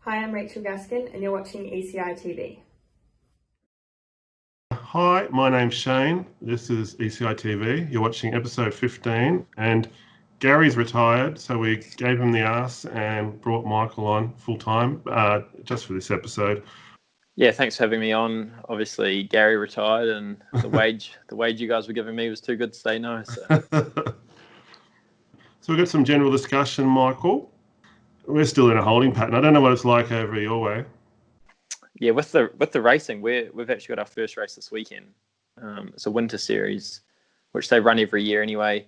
Hi, I'm Rachel Gaskin, and you're watching ECITV. Hi, my name's Shane. This is ECITV. You're watching episode 15, and Gary's retired, so we gave him the ass and brought Michael on full time just for this episode. Yeah, thanks for having me on. Obviously, Gary retired, and the wage you guys were giving me was too good to say no. So, So we've got some general discussion, Michael. We're still in a holding pattern. I don't know what it's like over your way. yeah, with the racing, we've actually got our first race this weekend. It's a winter series, which they run every year anyway.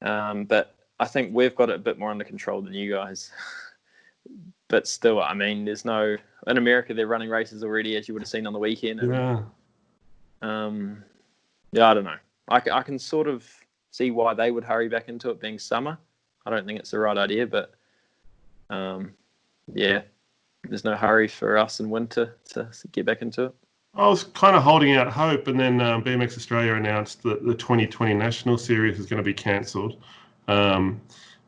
But I think we've got it a bit more under control than you guys. But still, I mean, there's no in America they're running races already, as you would have seen on the weekend. And, I don't know. I can sort of see why they would hurry back into it being summer. I don't think it's the right idea, but there's no hurry for us in winter to get back into it. I was kind of holding out hope, and then BMX Australia announced that the 2020 National Series is going to be cancelled. But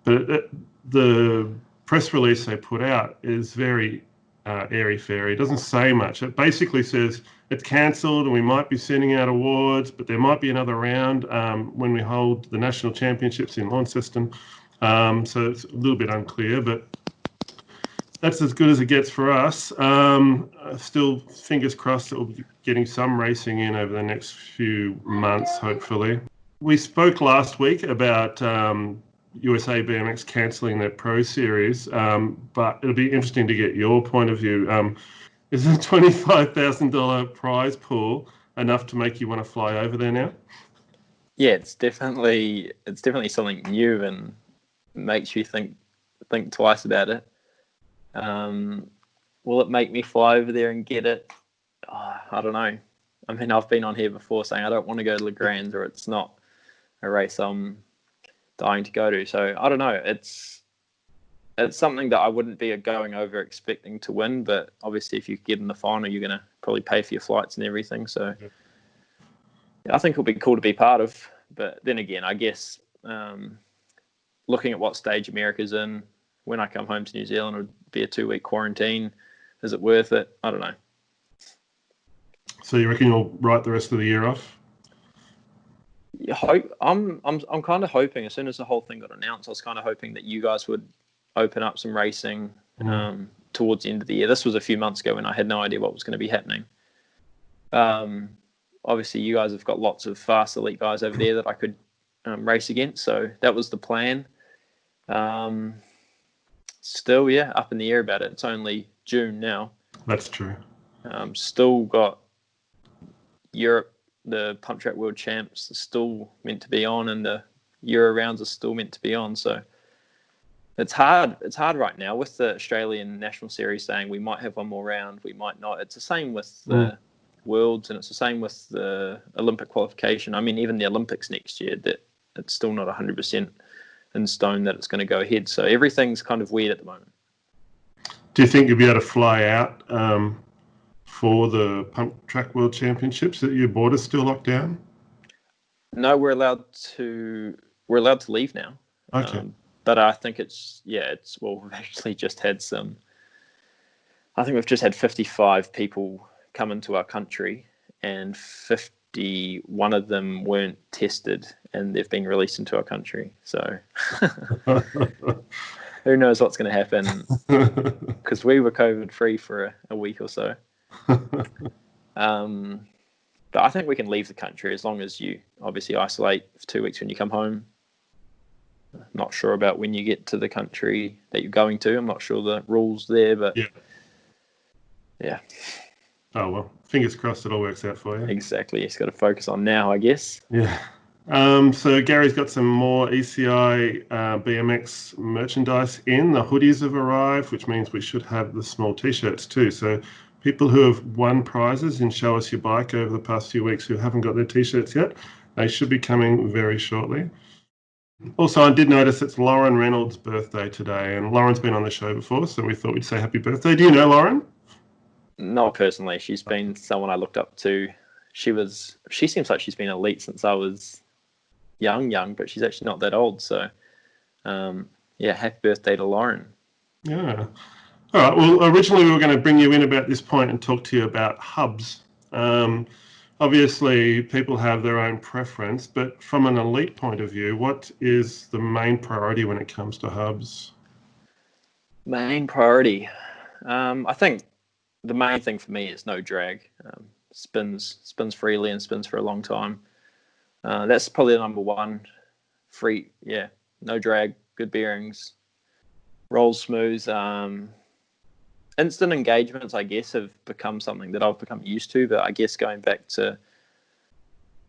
the press release they put out is very airy-fairy. It doesn't say much. It basically says it's cancelled and we might be sending out awards, but there might be another round when we hold the national championships in Launceston. So it's a little bit unclear, but that's as good as it gets for us. Still, fingers crossed that we'll be getting some racing in over the next few months, hopefully. We spoke last week about USABMX cancelling their Pro Series, but it'll be interesting to get your point of view. Is a $25,000 prize pool enough to make you want to fly over there now? Yeah, it's definitely something new and makes you think twice about it. Will it make me fly over there and get it? I don't know. I mean, I've been on here before saying I don't want to go to Le Grand, or it's not a race I'm dying to go to. So I don't know. It's something that I wouldn't be going over expecting to win, but obviously if you get in the final, you're going to probably pay for your flights and everything. So I think it'll be cool to be part of. But then again, I guess looking at what stage America's in, when I come home to New Zealand, it would be a 2-week quarantine. Is it worth it? I don't know. So you reckon you'll write the rest of the year off? I'm kind of hoping, as soon as the whole thing got announced, I was kind of hoping that you guys would open up some racing towards the end of the year. This was a few months ago when I had no idea what was going to be happening. Obviously, you guys have got lots of fast elite guys over there that I could race against, so that was the plan. Still, up in the air about it. It's only June now. That's true. Still got Europe, the Pump Track World Champs are still meant to be on, and the Euro rounds are still meant to be on. So it's hard. It's hard right now with the Australian National Series saying we might have one more round, we might not. It's the same with the Worlds, and it's the same with the Olympic qualification. I mean, even the Olympics next year, that it's still not 100% in stone that it's going to go ahead. So everything's kind of weird at the moment. Do you think you'll be able to fly out for the Pump Track World Championships? That your border's still locked down? No, we're allowed to leave now. Okay. But I think we've actually just had we've just had 55 people come into our country, and 51 of them weren't tested, and they've been released into our country. So who knows what's going to happen, because we were COVID free for a week or so. But I think we can leave the country as long as you obviously isolate for 2 weeks when you come home. Not sure about when you get to the country that you're going to. I'm not sure the rules there, but yeah. Oh, well, fingers crossed it all works out for you. Exactly. He's got to focus on now, I guess. Yeah. So Gary's got some more ECI BMX merchandise in. The hoodies have arrived, which means we should have the small T-shirts too. So people who have won prizes in Show Us Your Bike over the past few weeks who haven't got their T-shirts yet, they should be coming very shortly. Also, I did notice it's Lauren Reynolds' birthday today, and Lauren's been on the show before, so we thought we'd say happy birthday. Do you know Lauren? Not personally. She's been someone I looked up to. She seems like she's been elite since I was young, but she's actually not that old. So, happy birthday to Lauren. Yeah. All right. Well, originally we were going to bring you in about this point and talk to you about hubs. Obviously, people have their own preference, but from an elite point of view, what is the main priority when it comes to hubs? Main priority. I think the main thing for me is no drag. Spins freely and spins for a long time. That's probably the number one. No drag, good bearings, rolls smooth. Instant engagements, I guess, have become something that I've become used to, but I guess going back to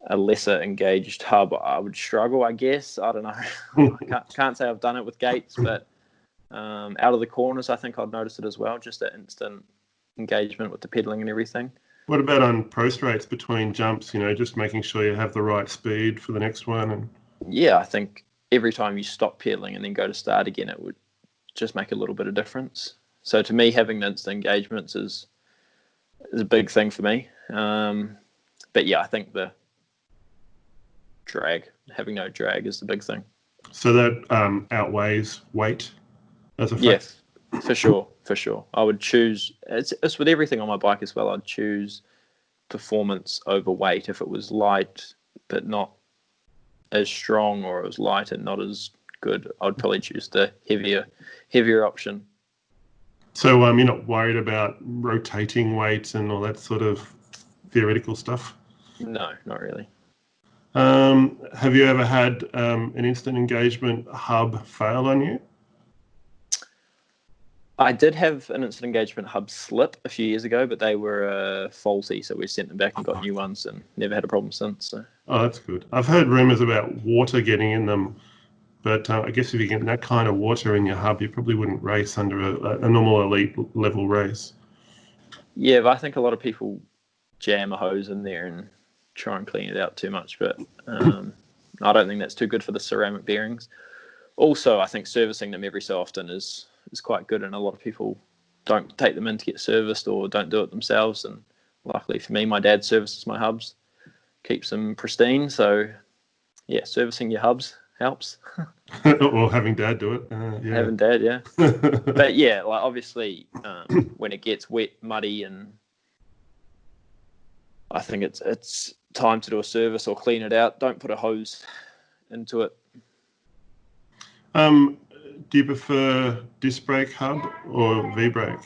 a lesser engaged hub, I would struggle, I guess. I don't know. I can't say I've done it with gates, but out of the corners, I think I'd notice it as well, just that instant engagement with the pedaling and everything. What about on pro straights between jumps, just making sure you have the right speed for the next one? Yeah, I think every time you stop pedaling and then go to start again, it would just make a little bit of difference. So to me, having the instant engagements is a big thing for me. But yeah, I think the having no drag is the big thing. So that outweighs weight as a factor? Yes, for sure. I would choose, it's with everything on my bike as well, I'd choose performance over weight. If it was light but not as strong, or it was light and not as good, I'd probably choose the heavier option. So you're not worried about rotating weights and all that sort of theoretical stuff? No, not really. Have you ever had an instant engagement hub fail on you? I did have an instant engagement hub slip a few years ago, but they were faulty, so we sent them back and got new ones and never had a problem since. So. Oh, that's good. I've heard rumours about water getting in them, but I guess if you get that kind of water in your hub, you probably wouldn't race under a normal elite level race. Yeah, but I think a lot of people jam a hose in there and try and clean it out too much, but I don't think that's too good for the ceramic bearings. Also, I think servicing them every so often is quite good, and a lot of people don't take them in to get serviced or don't do it themselves. And luckily for me, my dad services my hubs, keeps them pristine. So yeah, servicing your hubs helps. Or having dad do it. Yeah. Having dad, yeah. But yeah, like obviously when it gets wet, muddy, and I think it's time to do a service or clean it out. Don't put a hose into it. Do you prefer disc brake hub or V-brake?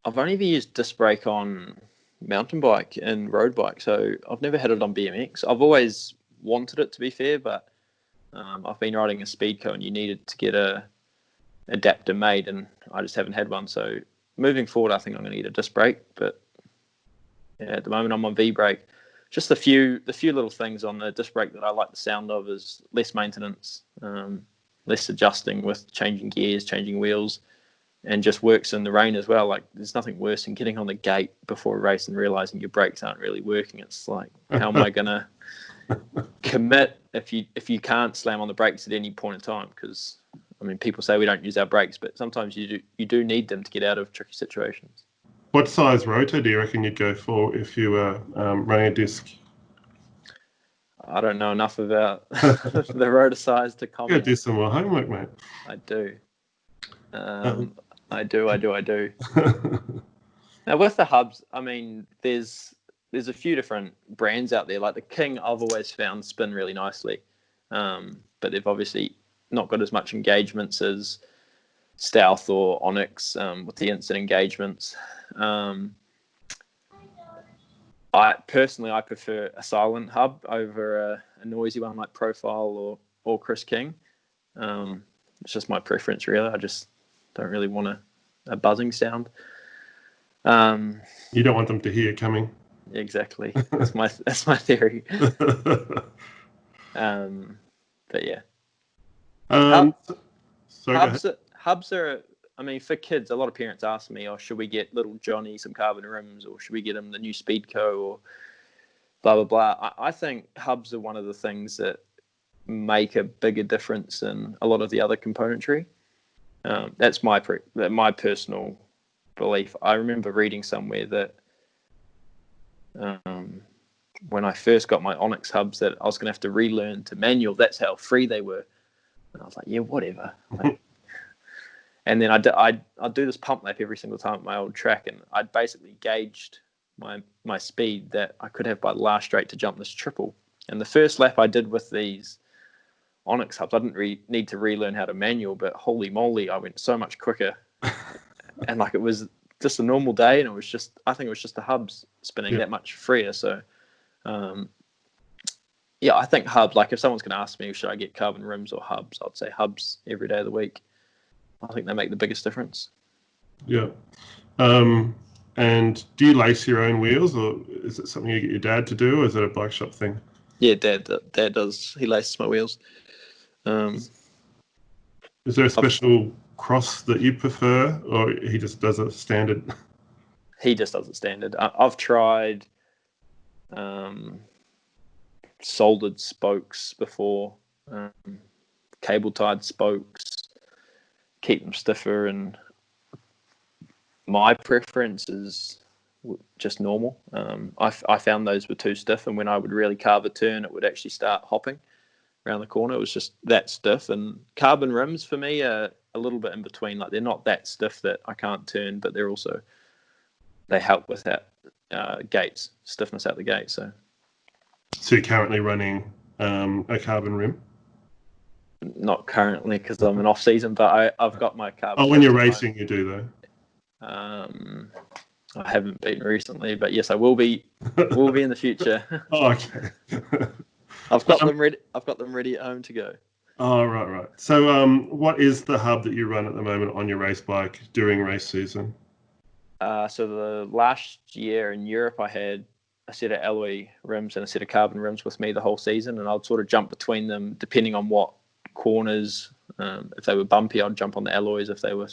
I've only ever used disc brake on mountain bike and road bike, so I've never had it on BMX. I've always wanted it, to be fair, but I've been riding a Speedco and you needed to get a adapter made, and I just haven't had one. So moving forward, I think I'm going to get a disc brake, but yeah, at the moment I'm on V-brake. Just the few little things on the disc brake that I like the sound of is less maintenance, less adjusting with changing gears, changing wheels, and just works in the rain as well. Like there's nothing worse than getting on the gate before a race and realizing your brakes aren't really working. It's like, how am I gonna commit if you can't slam on the brakes at any point in time? Because I mean, people say we don't use our brakes, but sometimes you do need them to get out of tricky situations. What size rotor do you reckon you'd go for if you were running a disc? I don't know enough about the rotor size to comment. You gotta do some more homework, mate. I do. I do. Now with the hubs, I mean, there's a few different brands out there. Like the King, I've always found spin really nicely, but they've obviously not got as much engagements as Stealth or Onyx with the instant engagements. I prefer a silent hub over a noisy one like Profile or Chris King. It's just my preference, really. I just don't really want a buzzing sound. You don't want them to hear it coming. Exactly. That's my theory. But yeah. Hubs are. I mean, for kids, a lot of parents ask me, "Oh, should we get little Johnny some carbon rims, or should we get him the new Speedco, or blah blah blah?" I think hubs are one of the things that make a bigger difference in a lot of the other componentry. That's my personal belief. I remember reading somewhere that when I first got my Onyx hubs, that I was going to have to relearn to manual. That's how free they were, and I was like, "Yeah, whatever." And then I'd do this pump lap every single time at my old track, and I'd basically gauged my speed that I could have by the last straight to jump this triple. And the first lap I did with these Onyx hubs, I didn't need to relearn how to manual, but holy moly, I went so much quicker. And like, it was just a normal day, and I think it was just the hubs spinning that much freer. So, I think hubs, like if someone's going to ask me, should I get carbon rims or hubs? I'd say hubs every day of the week. I think they make the biggest difference. Yeah. And do you lace your own wheels, or is it something you get your dad to do, or is it a bike shop thing? Yeah, Dad does. He laces my wheels. Is there a special cross that you prefer, or he just does it standard? He just does it standard. I've tried soldered spokes before, cable-tied spokes, keep them stiffer, and my preference is just normal. I found those were too stiff, and when I would really carve a turn, it would actually start hopping around the corner. It was just that stiff. And carbon rims for me are a little bit in between. Like, they're not that stiff that I can't turn, but they help with that stiffness out the gate. So you're currently running a carbon rim? Not currently, because I'm in off season, but I've got my carbon. Oh, when you're racing, you do though. I haven't been recently, but yes, I will be. Will be in the future. Oh, okay. I've got them ready. I've got them ready at home to go. Oh, right. So, what is the hub that you run at the moment on your race bike during race season? So the last year in Europe, I had a set of alloy rims and a set of carbon rims with me the whole season, and I'd sort of jump between them depending on what corners. If they were bumpy, I'd jump on the alloys. If they were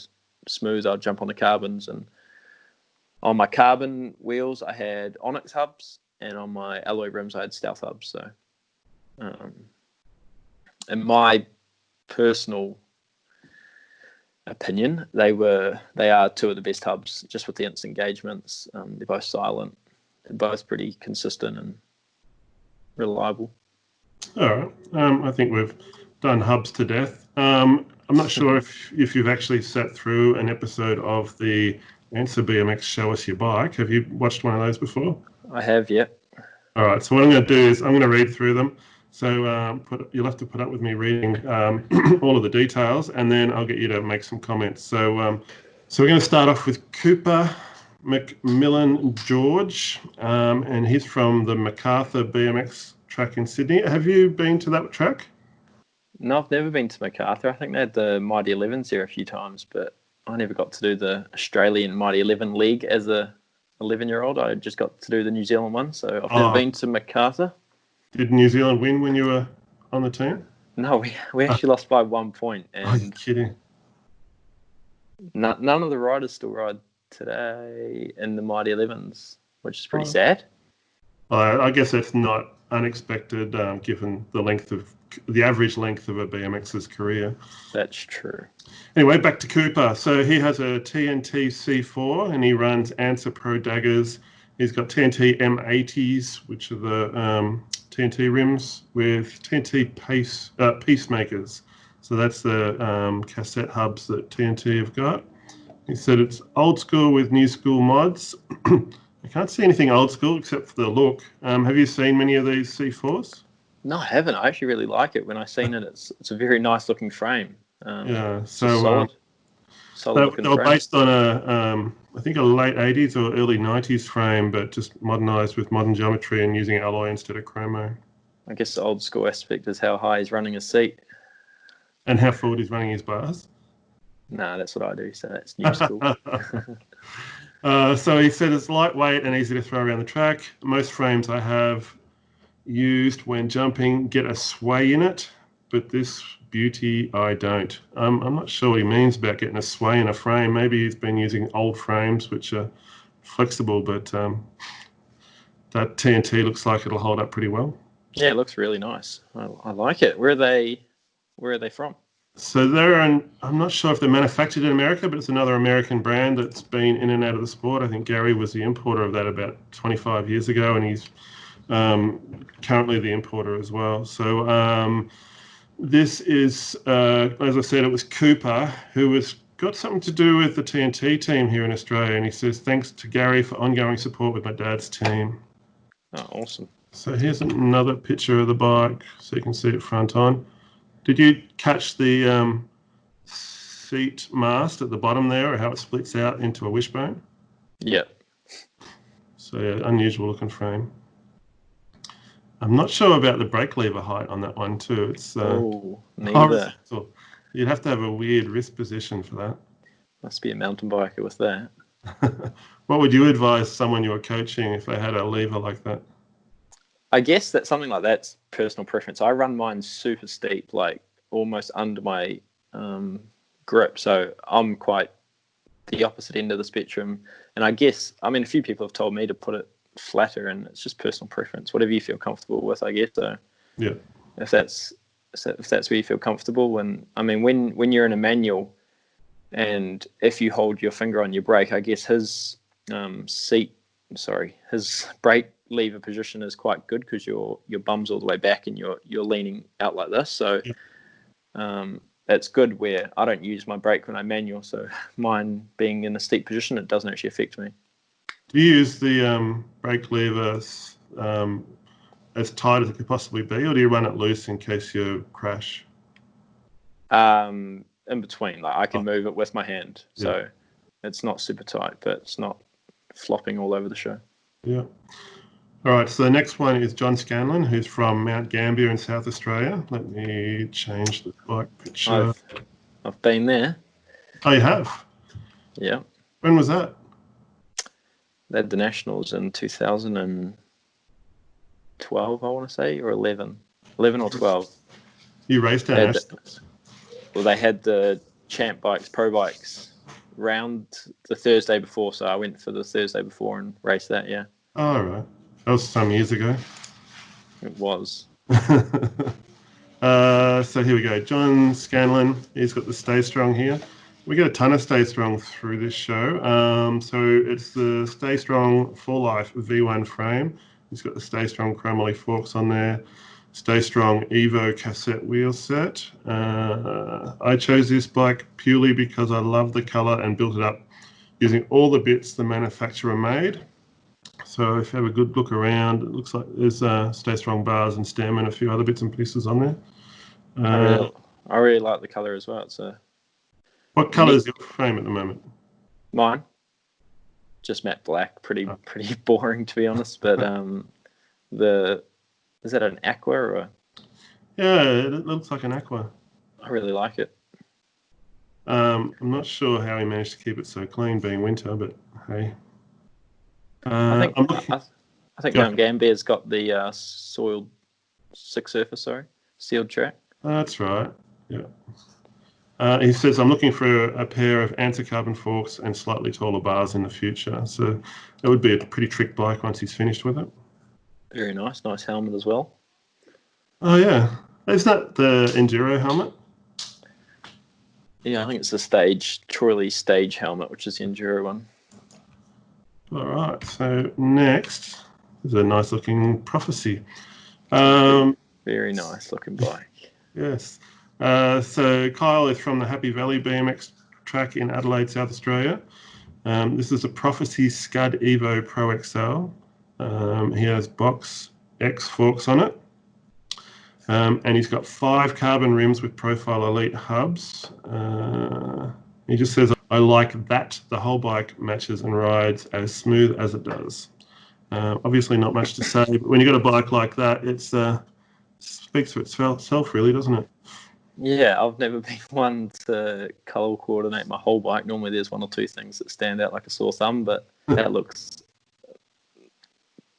smooth, I'd jump on the carbons. And on my carbon wheels, I had Onyx hubs, and on my alloy rims, I had Stealth hubs. So, in my personal opinion, they are two of the best hubs, just with the instant engagements. They're both silent. They're both pretty consistent and reliable. All right. I think we've done hubs to death. I'm not sure if you've actually sat through an episode of the Answer BMX Show Us Your Bike. Have you watched one of those before? I have, yeah. All right. So what I'm going to do is I'm going to read through them. So you'll have to put up with me reading all of the details, and then I'll get you to make some comments. So we're going to start off with Cooper McMillan George, and he's from the MacArthur BMX track in Sydney. Have you been to that track? No, I've never been to MacArthur. I think they had the Mighty 11s there a few times, but I never got to do the Australian Mighty 11 League as a 11-year-old. I just got to do the New Zealand one, so I've never been to MacArthur. Did New Zealand win when you were on the team? No, we actually lost by 1 point. And are you kidding? None of the riders still ride today in the Mighty 11s, which is pretty sad. I guess it's not unexpected, given the average length of a BMX's career. That's true. Anyway, back to Cooper. So he has a TNT C4, and he runs Answer Pro daggers. He's got TNT M80s, which are the TNT rims with TNT Peacemakers. So that's the cassette hubs that TNT have got. He said it's old school with new school mods. I can't see anything old school except for the look. Have you seen many of these C4s? No, I haven't. I actually really like it. When I seen it, it's a very nice looking frame. So solid they were based on I think a late 80s or early 90s frame, but just modernised with modern geometry and using alloy instead of chromo. I guess the old school aspect is how high he's running his seat. And how forward he's running his bars? No, that's what I do, so that's new school. So he said it's lightweight and easy to throw around the track. Most frames I have used when jumping get a sway in it, but this beauty I don't. I'm not sure what he means about getting a sway in a frame. Maybe he's been using old frames which are flexible, but that TNT looks like it'll hold up pretty well. Yeah, it looks really nice. I like it. Where are they from? So I'm not sure if they're manufactured in America, but it's another American brand that's been in and out of the sport. I think Gary was the importer of that about 25 years ago, and he's currently the importer as well. So this is, as I said, it was Cooper who was got something to do with the TNT team here in Australia, and he says, thanks to Gary for ongoing support with my dad's team. Oh, awesome. So here's another picture of the bike, so you can see it front on. Did you catch the seat mast at the bottom there, or how it splits out into a wishbone? Yeah. So yeah, unusual looking frame. I'm not sure about the brake lever height on that one too. It's neither. horizontal. You'd have to have a weird wrist position for that. Must be a mountain biker with that. What would you advise someone you were coaching if they had a lever like that? I guess that something like that's personal preference. I run mine super steep, like almost under my grip. So I'm quite the opposite end of the spectrum. And I guess, I mean, a few people have told me to put it flatter, and it's just personal preference, whatever you feel comfortable with, I guess. So yeah, if that's where you feel comfortable. And I mean, when you're in a manual and if you hold your finger on your brake, I guess his his brake lever position is quite good because your bum's all the way back and you're leaning out like this. So that's good where I don't use my brake when I manual. So mine being in a steep position, it doesn't actually affect me. Do you use the brake lever as tight as it could possibly be, or do you run it loose in case you crash? In between, like I can move it with my hand, so it's not super tight, but it's not flopping all over the show. Yeah. All right, so the next one is John Scanlon, who's from Mount Gambier in South Australia. Let me change the bike picture. I've been there. Oh, you have? Yeah. When was that? They had the Nationals in 2012, I want to say, or 11 or 12. You raced our Nationals? Well, they had the champ bikes, pro bikes, round the Thursday before, so I went for the Thursday before and raced that, yeah. Oh, right. That was some years ago. It was. So here we go. John Scanlon, he's got the Stay Strong here. We get a ton of Stay Strong through this show. So it's the Stay Strong Full Life V1 frame. He's got the Stay Strong chromoly forks on there. Stay Strong Evo cassette wheel set. I chose this bike purely because I love the color and built it up using all the bits the manufacturer made. So if you have a good look around, it looks like there's Stay Strong bars and stem and a few other bits and pieces on there. I really like the color as well. It's what color is your frame at the moment? Mine, just matte black. Pretty boring to be honest. But is that an aqua or? Yeah, it looks like an aqua. I really like it. I'm not sure how he managed to keep it so clean being winter, but hey. I think Mount Gambier's got the sealed track. That's right. Yeah. He says, I'm looking for a pair of Answer carbon forks and slightly taller bars in the future. So it would be a pretty trick bike once he's finished with it. Very nice. Nice helmet as well. Oh, yeah. Is that the Enduro helmet? Yeah, I think it's the Troy stage helmet, which is the Enduro one. All right. So next is a nice looking Prophecy. Very nice looking bike. Yes. So Kyle is from the Happy Valley BMX track in Adelaide, South Australia. This is a Prophecy Scud Evo Pro XL. He has Box X forks on it. And he's got 5 carbon rims with Profile Elite hubs. He just says, I like that. The whole bike matches and rides as smooth as it does. Obviously not much to say, but when you've got a bike like that, it speaks for itself, really, doesn't it? Yeah, I've never been one to colour coordinate my whole bike. Normally there's one or two things that stand out like a sore thumb, but that looks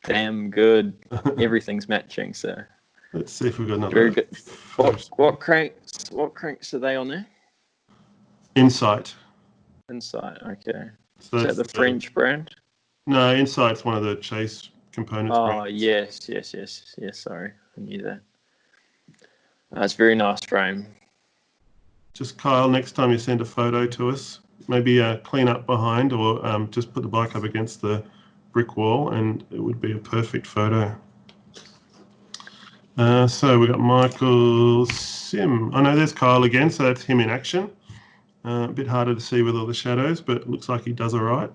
damn good. Everything's matching, so let's see if we've got another. Very good. What cranks are they on there? Insight. Okay. So is that the French brand? No, Insight's one of the Chase components. Oh, brands. Yes. Sorry, I knew that. That's a very nice frame. Just Kyle, next time you send a photo to us, maybe clean up behind or just put the bike up against the brick wall and it would be a perfect photo. So we got Michael Sim. Oh no, there's Kyle again, so that's him in action. A bit harder to see with all the shadows, but it looks like he does all right.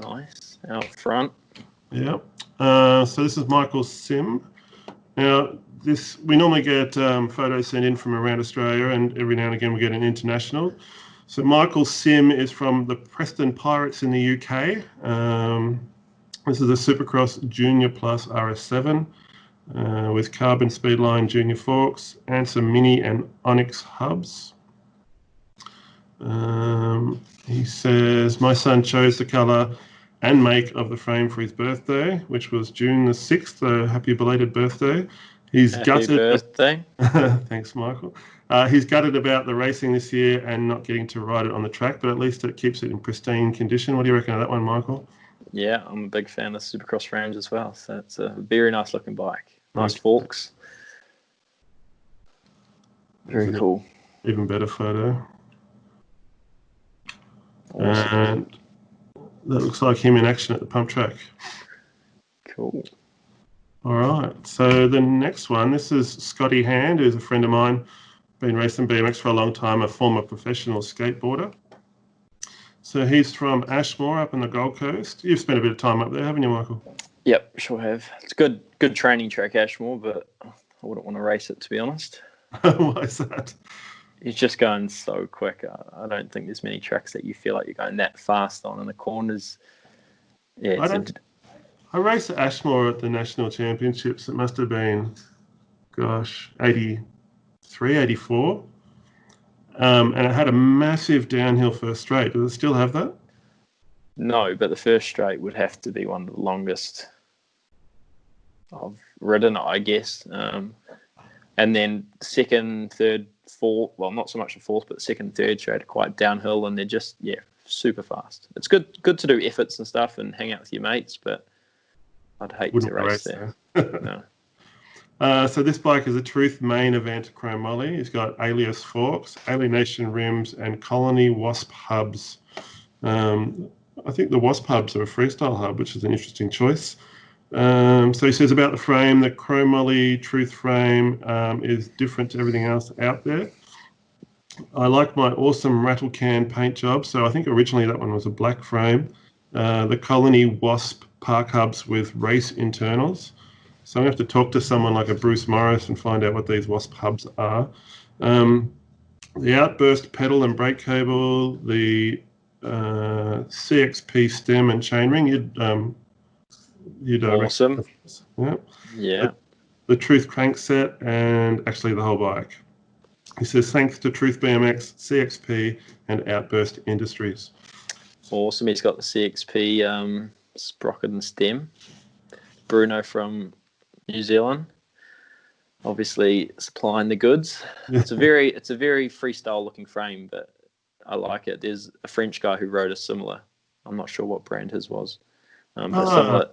Nice. Out front. Yeah. So this is Michael Sim. Now, we normally get photos sent in from around Australia, and every now and again we get an international. So Michael Sim is from the Preston Pirates in the UK. This is a Supercross Junior Plus RS7 with Carbon Speedline Junior forks, Answer Mini and Onyx hubs. He says, my son chose the colour and make of the frame for his birthday, which was June the 6th. So happy belated birthday. He's Happy gutted. birthday. Thanks, Michael. He's gutted about the racing this year and not getting to ride it on the track, but at least it keeps it in pristine condition. What do you reckon of that one, Michael? Yeah, I'm a big fan of Supercross frames as well. So it's a very nice looking bike. Nice forks. Very cool. Even better photo. Awesome. And that looks like him in action at the pump track. Cool. All right. So the next one, this is Scotty Hand, who's a friend of mine, been racing BMX for a long time, a former professional skateboarder. So he's from Ashmore up in the Gold Coast. You've spent a bit of time up there, haven't you, Michael? Yep, sure have. It's good training track, Ashmore, but I wouldn't want to race it, to be honest. Why is that? He's just going so quick. I don't think there's many tracks that you feel like you're going that fast on in the corners. Yeah, I raced at Ashmore at the National Championships. It must have been, 83, 84. And it had a massive downhill first straight. Does it still have that? No, but the first straight would have to be one of the longest I've ridden, I guess. And then second, third, fourth, well, not so much the fourth, but the second, third straight are quite downhill, and they're just, super fast. It's good to do efforts and stuff and hang out with your mates, but I'd hate to race there. No. So this bike is a Truth main event chrome molly. It's got Alias forks, Alienation rims, and Colony Wasp hubs. I think the Wasp hubs are a freestyle hub, which is an interesting choice. So he says about the frame, the chrome molly Truth frame is different to everything else out there. I like my awesome rattle can paint job. So I think originally that one was a black frame. The Colony Wasp park hubs with race internals. So I'm going to have to talk to someone like a Bruce Morris and find out what these Wasp hubs are. The Outburst pedal and brake cable, the CXP stem and chainring. You'd awesome. Yeah. The Truth crankset and actually the whole bike. He says, thanks to Truth BMX, CXP, and Outburst Industries. Awesome. He's got the CXP sprocket and stem. Bruno from New Zealand, obviously supplying the goods. It's a very freestyle looking frame, but I like it. There's a French guy who rode a similar. I'm not sure what brand his was, but similar.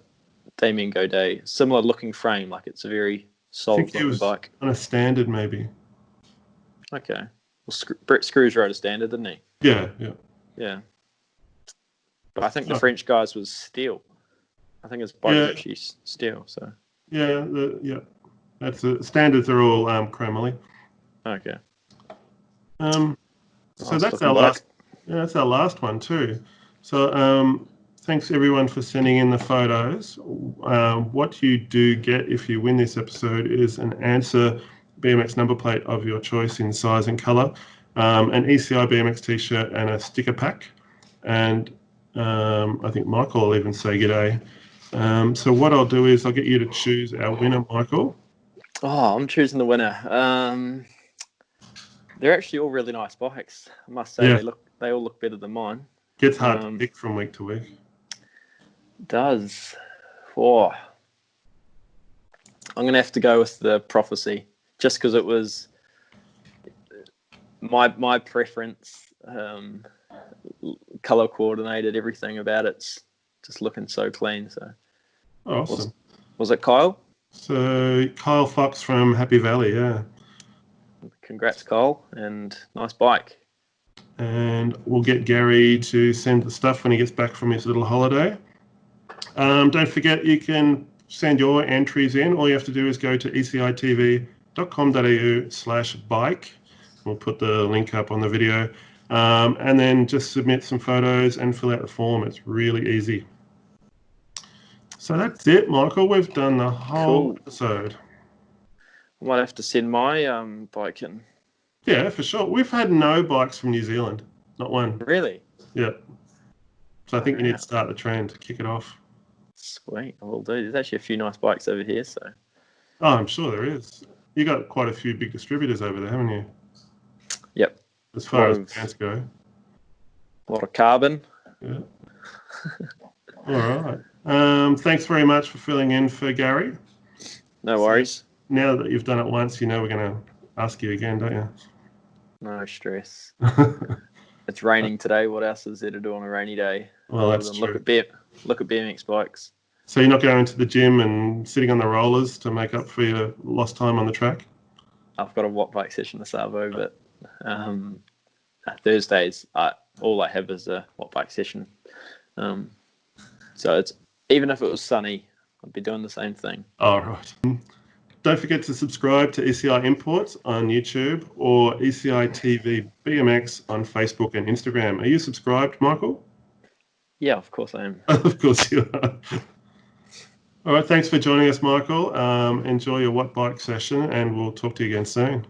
Damien Godet, similar looking frame. Like it's a very solid looking bike. On a standard, maybe. Okay. Well, Brett Screws rode a standard, didn't he? Yeah. But I think the French guy's was steel. I think his bike is actually steel. So. Yeah. That's the standards are all chromoly. Okay. So that's our last. Yeah, that's our last one too. So thanks everyone for sending in the photos. What you do get if you win this episode is an Answer BMX number plate of your choice in size and color, an ECIBMX t-shirt, and a sticker pack. And I think Michael will even say g'day. So what I'll do is I'll get you to choose our winner, Michael. Oh, I'm choosing the winner. They're actually all really nice bikes. I must say they all look better than mine. Gets hard to pick from week to week. Does. Oh. I'm going to have to go with the Prophecy, just because it was my preference. Color coordinated, everything about it's just looking so clean. So awesome. Was it Kyle? So Kyle Fox from Happy Valley, yeah. Congrats, Kyle, and nice bike. And we'll get Gary to send the stuff when he gets back from his little holiday. Don't forget, you can send your entries in. All you have to do is go to ecitv.com.au/bike. We'll put the link up on the video. And then just submit some photos and fill out the form. It's really easy. So that's it, Michael. We've done the whole episode. I might have to send my bike in. Yeah, for sure. We've had no bikes from New Zealand. Not one. Really? Yeah. So I think you need to start the trend to kick it off. Sweet. I will do. There's actually a few nice bikes over here, so. Oh, I'm sure there is. You got quite a few big distributors over there, haven't you? Yep. As far as brands go. A lot of carbon. Yeah. All right. Thanks very much for filling in for Gary. No worries. Now that you've done it once, you know we're going to ask you again, don't you? No stress. It's raining today. What else is there to do on a rainy day? Well, that's true. Look at BMX bikes. So you're not going to the gym and sitting on the rollers to make up for your lost time on the track? I've got a watt bike session this Savo, but Thursdays, all I have is a watt bike session. So it's even if it was sunny, I'd be doing the same thing. All right. Don't forget to subscribe to ECI Imports on YouTube or ECITV BMX on Facebook and Instagram. Are you subscribed, Michael? Yeah, of course I am. Of course you are. All right, thanks for joining us, Michael. Enjoy your watt bike session, and we'll talk to you again soon.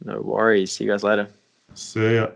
No worries. See you guys later. See ya.